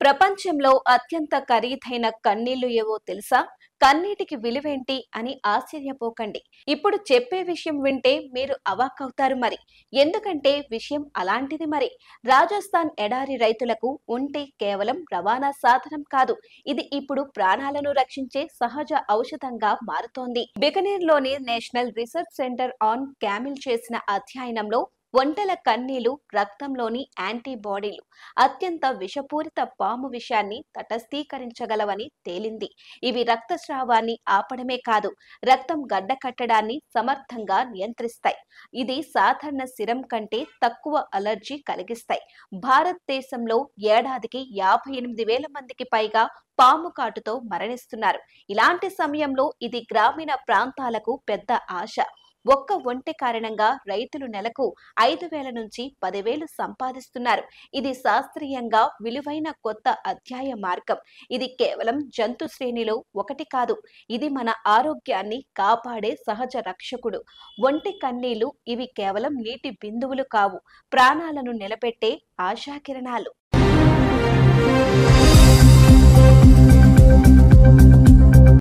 ప్రపంచంలో అత్యంత ఖరీదైన కన్నీళ్లు ఏవో తెలుసా? కన్నీటికి విలువేంటి అని ఆశ్చర్యపోకండి. ఇప్పుడు చెప్పే విషయం వింటే మీరు అవాక్కవుతారు మరి. ఎందుకంటే విషయం అలాంటిది మరి. రాజస్థాన్ ఎడారి రైతులకు ఉంటే కేవలం రవాణా సాధనం కాదు. ఇది ఇప్పుడు ప్రాణాలను రక్షించే సహజ ఔషధంగా మారుతోంది. బికనేర్లోని national research centre on camel చేసిన అధ్యయనంలో ఒంటెల కన్నీళ్లు రక్తంలోని యాంటీబాడీలు అత్యంత విషపూరిత పాము విషాన్ని తటస్థీకరించగలవని తేలింది. ఇవి రక్తస్రావాన్ని ఆపడమే కాదు, రక్తం గడ్డకట్టడాన్ని సమర్థంగా నియంత్రిస్తాయి. ఇది సాధారణ సిరం కంటే తక్కువ అలర్జీ కలిగిస్తాయి. భారతదేశంలో ఏడాదికి 58,000 మందికి పైగా పాము కాటుతో మరణిస్తున్నారు. ఇలాంటి సమయంలో ఇది గ్రామీణ ప్రాంతాలకు పెద్ద ఆశ. ఒక్క ఒంటె కారణంగా రైతులు నెలకు 5,000 నుంచి 10,000 సంపాదిస్తున్నారు. ఇది శాస్త్రీయంగా విలువైన కొత్త అధ్యాయ మార్గం. ఇది కేవలం జంతు శ్రేణిలో ఒకటి కాదు, ఇది మన ఆరోగ్యాన్ని కాపాడే సహజ రక్షకుడు. ఒంటె కన్నీళ్లు ఇవి కేవలం నీటి బిందువులు కావు, ప్రాణాలను నిలబెట్టే ఆశాకిరణాలు.